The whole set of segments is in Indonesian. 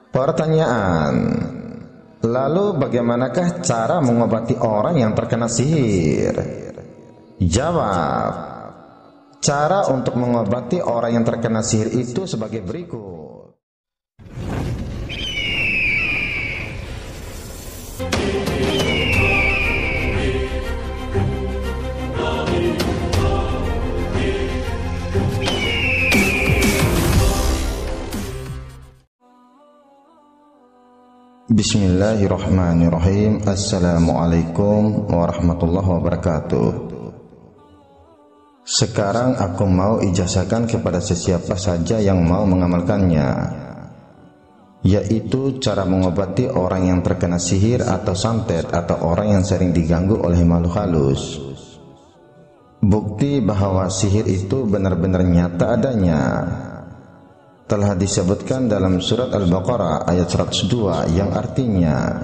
Pertanyaan: lalu bagaimanakah cara mengobati orang yang terkena sihir? Jawab: cara untuk mengobati orang yang terkena sihir itu sebagai berikut. Bismillahirrahmanirrahim. Assalamualaikum warahmatullahi wabarakatuh. Sekarang aku mau ijazahkan kepada sesiapa saja yang mau mengamalkannya, yaitu cara mengobati orang yang terkena sihir atau santet atau orang yang sering diganggu oleh makhluk halus. Bukti bahwa sihir itu benar-benar nyata adanya telah disebutkan dalam surat Al-Baqarah ayat 102 yang artinya,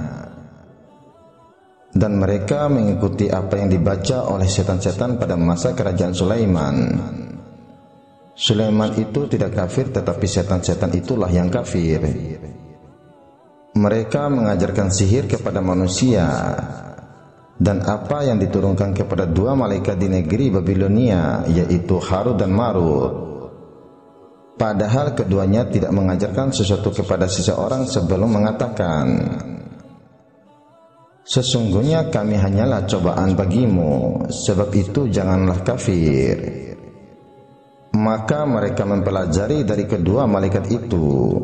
dan mereka mengikuti apa yang dibaca oleh setan-setan pada masa kerajaan Sulaiman. Sulaiman itu tidak kafir, tetapi setan-setan itulah yang kafir. Mereka mengajarkan sihir kepada manusia, dan apa yang diturunkan kepada dua malaikat di negeri Babilonia, yaitu Harut dan Marut. Padahal keduanya tidak mengajarkan sesuatu kepada seseorang sebelum mengatakan, sesungguhnya kami hanyalah cobaan bagimu, sebab itu janganlah kafir. Maka mereka mempelajari dari kedua malaikat itu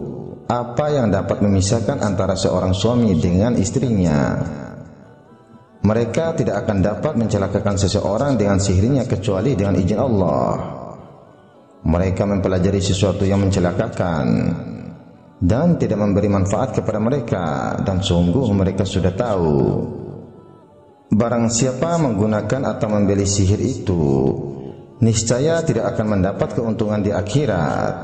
apa yang dapat memisahkan antara seorang suami dengan istrinya. Mereka tidak akan dapat mencelakakan seseorang dengan sihirnya kecuali dengan izin Allah. Mereka mempelajari sesuatu yang mencelakakan dan tidak memberi manfaat kepada mereka, dan sungguh mereka sudah tahu. Barang siapa menggunakan atau membeli sihir itu, niscaya tidak akan mendapat keuntungan di akhirat,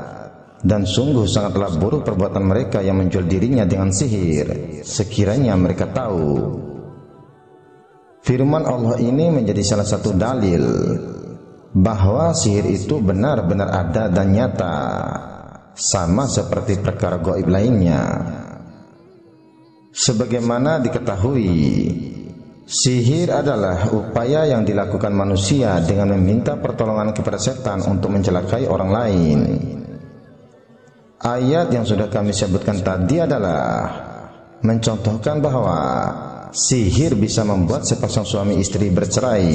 dan sungguh sangatlah buruk perbuatan mereka yang menjual dirinya dengan sihir, sekiranya mereka tahu. Firman Allah ini menjadi salah satu dalil bahwa sihir itu benar-benar ada dan nyata, sama seperti perkara gaib lainnya. Sebagaimana diketahui, sihir adalah upaya yang dilakukan manusia dengan meminta pertolongan kepada setan untuk mencelakai orang lain. Ayat yang sudah kami sebutkan tadi adalah mencontohkan bahwa sihir bisa membuat sepasang suami istri bercerai.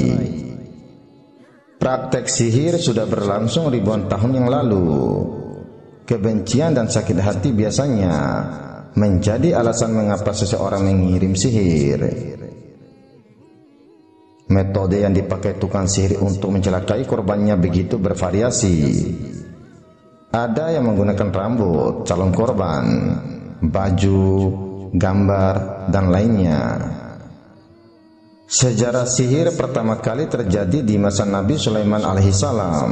Praktek sihir sudah berlangsung ribuan tahun yang lalu. Kebencian dan sakit hati biasanya menjadi alasan mengapa seseorang mengirim sihir. Metode yang dipakai tukang sihir untuk mencelakai korbannya begitu bervariasi. Ada yang menggunakan rambut calon korban, baju, gambar, dan lainnya. Sejarah sihir pertama kali terjadi di masa Nabi Sulaiman alaihissalam.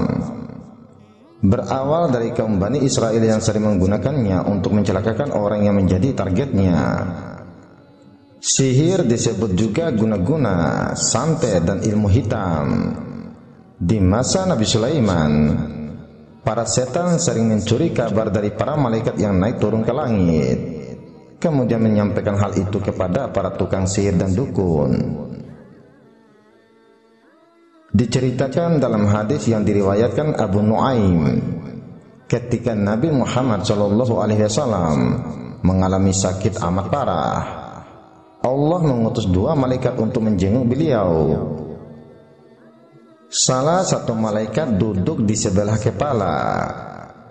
Berawal dari kaum Bani Israel yang sering menggunakannya untuk mencelakakan orang yang menjadi targetnya. Sihir disebut juga guna-guna, santet, dan ilmu hitam. Di masa Nabi Sulaiman, para setan sering mencuri kabar dari para malaikat yang naik turun ke langit, kemudian menyampaikan hal itu kepada para tukang sihir dan dukun. Diceritakan dalam hadis yang diriwayatkan Abu Nuaim, ketika Nabi Muhammad SAW mengalami sakit amat parah, Allah mengutus dua malaikat untuk menjenguk beliau. Salah satu malaikat duduk di sebelah kepala,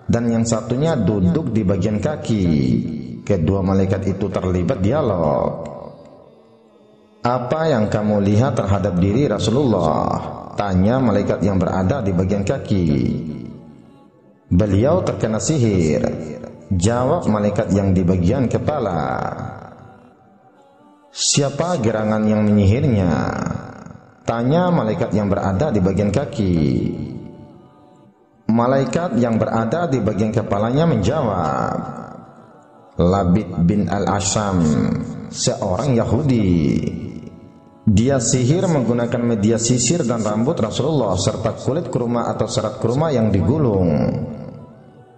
dan yang satunya duduk di bagian kaki. Kedua malaikat itu terlibat dialog. Apa yang kamu lihat terhadap diri Rasulullah? Tanya malaikat yang berada di bagian kaki. Beliau terkena sihir. Jawab malaikat yang di bagian kepala. Siapa gerangan yang menyihirnya? Tanya malaikat yang berada di bagian kaki. Malaikat yang berada di bagian kepalanya menjawab, Labid bin Al-Asham, seorang Yahudi. Dia sihir menggunakan media sisir dan rambut Rasulullah serta kulit kurma atau serat kurma yang digulung.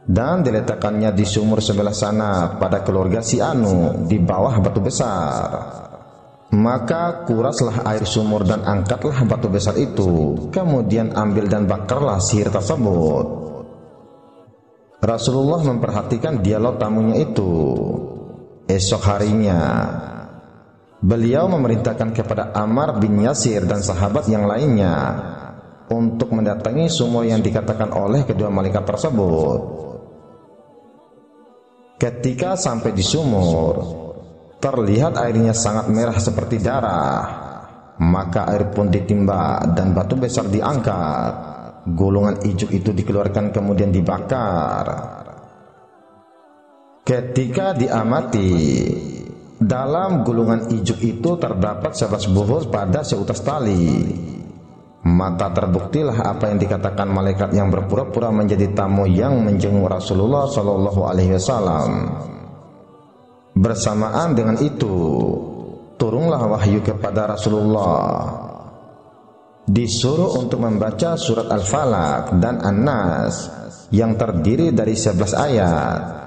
dan diletakkannya di sumur sebelah sana pada keluarga si Anu di bawah batu besar. Maka kuraslah air sumur dan angkatlah batu besar itu, kemudian ambil dan bakarlah sihir tersebut. Rasulullah memperhatikan dialog tamunya itu. Esok harinya beliau memerintahkan kepada Ammar bin Yasir dan sahabat yang lainnya untuk mendatangi sumur yang dikatakan oleh kedua malaikat tersebut. Ketika sampai di sumur, terlihat airnya sangat merah seperti darah. Maka air pun ditimba dan batu besar diangkat. Gulungan ijuk itu dikeluarkan kemudian dibakar. Ketika diamati, dalam gulungan ijuk itu terdapat 11 buhur pada seutas tali. Maka terbuktilah apa yang dikatakan malaikat yang berpura-pura menjadi tamu yang menjenguk Rasulullah Shallallahu Alaihi Wasallam. Bersamaan dengan itu, turunlah wahyu kepada Rasulullah. Disuruh untuk membaca surat Al-Falaq dan An-Nas yang terdiri dari 11 ayat.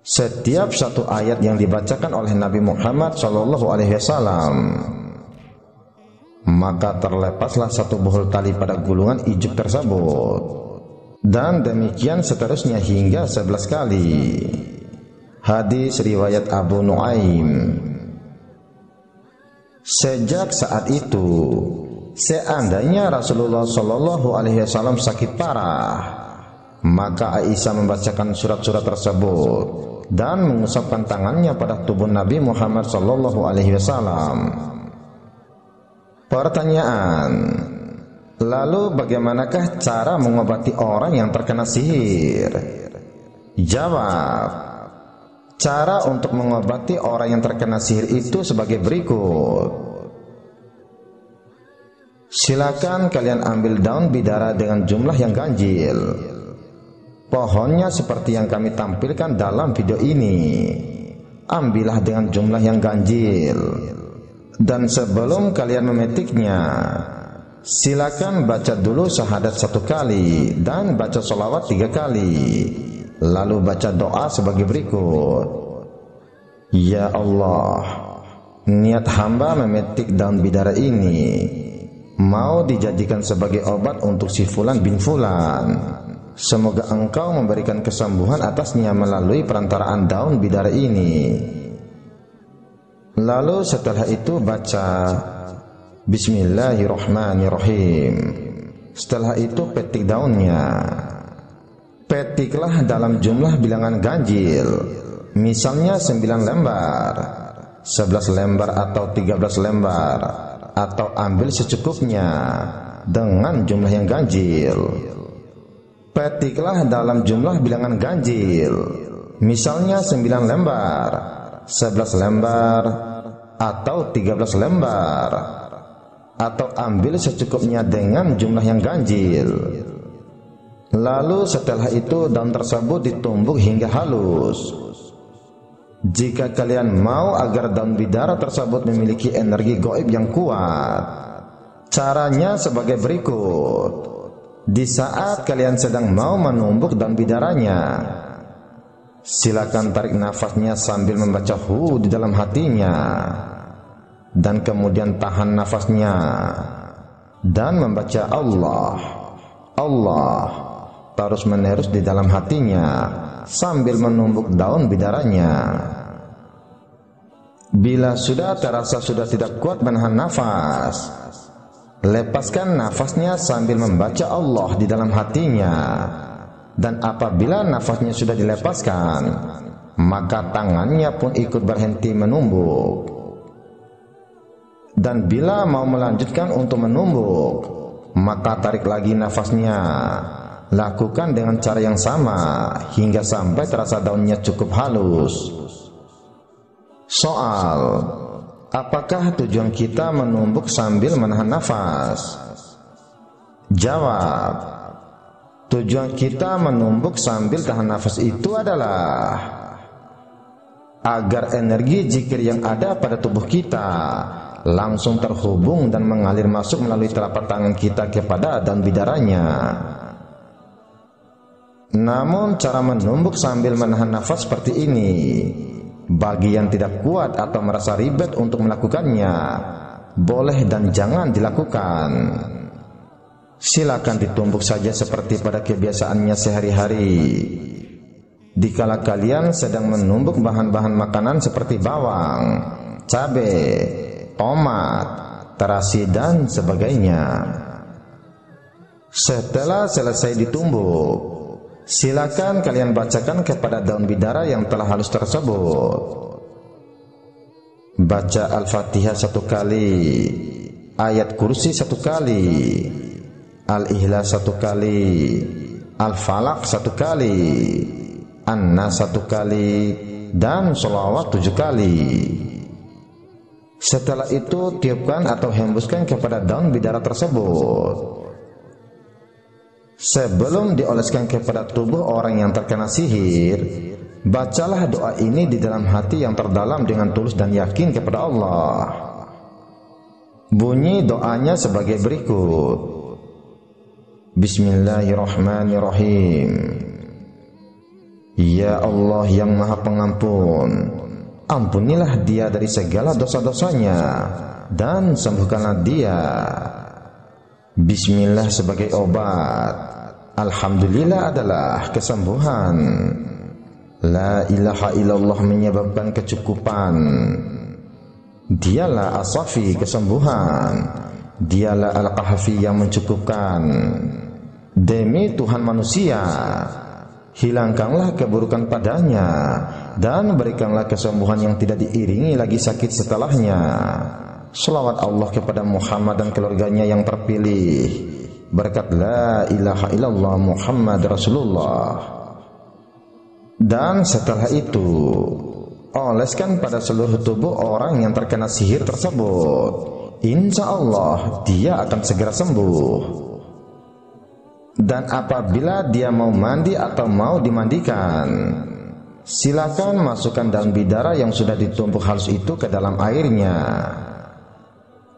Setiap satu ayat yang dibacakan oleh Nabi Muhammad SAW, maka terlepaslah satu buhul tali pada gulungan ijuk tersebut, dan demikian seterusnya hingga 11 kali. Hadis riwayat Abu Nuaim. Sejak saat itu, seandainya Rasulullah SAW sakit parah, maka Aisyah membacakan surat-surat tersebut dan mengusapkan tangannya pada tubuh Nabi Muhammad SAW. Pertanyaan: lalu bagaimanakah cara mengobati orang yang terkena sihir? Jawab: cara untuk mengobati orang yang terkena sihir itu sebagai berikut. Silakan kalian ambil daun bidara dengan jumlah yang ganjil. Pohonnya seperti yang kami tampilkan dalam video ini. Ambillah dengan jumlah yang ganjil. Dan sebelum kalian memetiknya, silakan baca dulu syahadat 1 kali dan baca sholawat 3 kali. Lalu baca doa sebagai berikut. Ya Allah, niat hamba memetik daun bidara ini mau dijadikan sebagai obat untuk si Fulan bin Fulan. Semoga engkau memberikan kesembuhan atasnya melalui perantaraan daun bidara ini. Lalu setelah itu baca Bismillahirrahmanirrahim. Setelah itu petik daunnya. Petiklah dalam jumlah bilangan ganjil. Misalnya 9 lembar, 11 lembar atau 13 lembar, atau ambil secukupnya dengan jumlah yang ganjil. Petiklah dalam jumlah bilangan ganjil. Misalnya 9 lembar, 11 lembar, atau 13 lembar, atau ambil secukupnya dengan jumlah yang ganjil. Lalu setelah itu daun tersebut ditumbuk hingga halus. Jika kalian mau agar daun bidara tersebut memiliki energi gaib yang kuat, caranya sebagai berikut. Di saat kalian sedang mau menumbuk daun bidaranya, silakan tarik nafasnya sambil membaca hu di dalam hatinya, dan kemudian tahan nafasnya dan membaca Allah, Allah terus menerus di dalam hatinya sambil menumbuk daun bidaranya. Bila sudah terasa sudah tidak kuat menahan nafas, lepaskan nafasnya sambil membaca Allah di dalam hatinya. Dan apabila nafasnya sudah dilepaskan, maka tangannya pun ikut berhenti menumbuk. Dan bila mau melanjutkan untuk menumbuk, maka tarik lagi nafasnya. Lakukan dengan cara yang sama hingga sampai terasa daunnya cukup halus. Soal: apakah tujuan kita menumbuk sambil menahan nafas? Jawab: tujuan kita menumbuk sambil tahan nafas itu adalah agar energi zikir yang ada pada tubuh kita langsung terhubung dan mengalir masuk melalui telapak tangan kita kepada daun bidaranya. Namun cara menumbuk sambil menahan nafas seperti ini, bagi yang tidak kuat atau merasa ribet untuk melakukannya, boleh dan jangan dilakukan. Silakan ditumbuk saja seperti pada kebiasaannya sehari-hari. Dikala kalian sedang menumbuk bahan-bahan makanan seperti bawang, cabai, tomat, terasi dan sebagainya. Setelah selesai ditumbuk, silakan kalian bacakan kepada daun bidara yang telah halus tersebut. Baca Al-Fatihah 1 kali, ayat kursi 1 kali, Al-Ikhlas 1 kali, Al-Falaq 1 kali, An-Nas 1 kali, dan sholawat 7 kali. Setelah itu tiupkan atau hembuskan kepada daun bidara tersebut. Sebelum dioleskan kepada tubuh orang yang terkena sihir, bacalah doa ini di dalam hati yang terdalam dengan tulus dan yakin kepada Allah. Bunyi doanya sebagai berikut: Bismillahirrahmanirrahim. Ya Allah yang Maha Pengampun, ampunilah dia dari segala dosa-dosanya dan sembuhkanlah dia. Bismillah sebagai obat, Alhamdulillah adalah kesembuhan, La ilaha illallah menyebabkan kecukupan, Dialah As-Safi kesembuhan, Dialah Al-Kahfi yang mencukupkan. Demi Tuhan manusia, hilangkanlah keburukan padanya dan berikanlah kesembuhan yang tidak diiringi lagi sakit setelahnya. Shalawat Allah kepada Muhammad dan keluarganya yang terpilih, berkat la ilaha illallah Muhammad Rasulullah. Dan setelah itu, oleskan pada seluruh tubuh orang yang terkena sihir tersebut. Insya Allah dia akan segera sembuh. Dan apabila dia mau mandi atau mau dimandikan, silakan masukkan daun bidara yang sudah ditumbuk halus itu ke dalam airnya.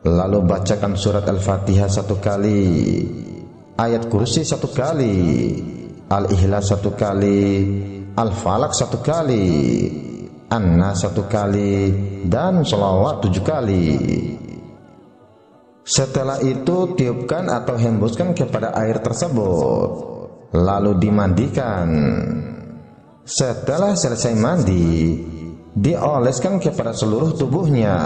Lalu bacakan surat Al-Fatihah 1 kali, ayat kursi 1 kali, Al-Ikhlas 1 kali, Al-Falaq 1 kali, An-Nas 1 kali, dan sholawat 7 kali. Setelah itu tiupkan atau hembuskan kepada air tersebut, lalu dimandikan. Setelah selesai mandi, dioleskan kepada seluruh tubuhnya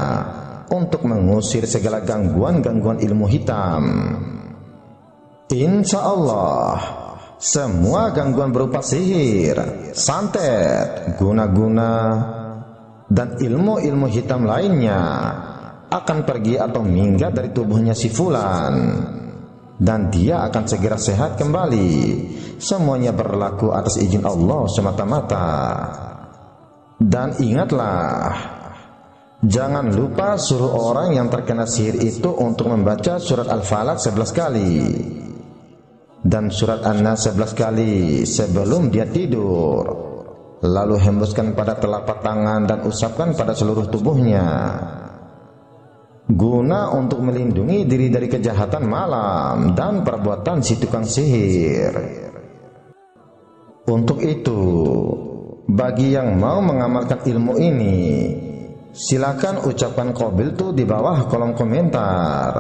untuk mengusir segala gangguan-gangguan ilmu hitam. Insya Allah, semua gangguan berupa sihir, santet, guna-guna, dan ilmu-ilmu hitam lainnya akan pergi atau minggat dari tubuhnya si fulan, dan dia akan segera sehat kembali. Semuanya berlaku atas izin Allah semata-mata. Dan ingatlah, jangan lupa suruh orang yang terkena sihir itu untuk membaca surat Al-Falaq 11 kali dan surat An-Nas 11 kali sebelum dia tidur. Lalu hembuskan pada telapak tangan dan usapkan pada seluruh tubuhnya, guna untuk melindungi diri dari kejahatan malam dan perbuatan si tukang sihir. Untuk itu, bagi yang mau mengamalkan ilmu ini, silakan ucapkan qabiltu di bawah kolom komentar.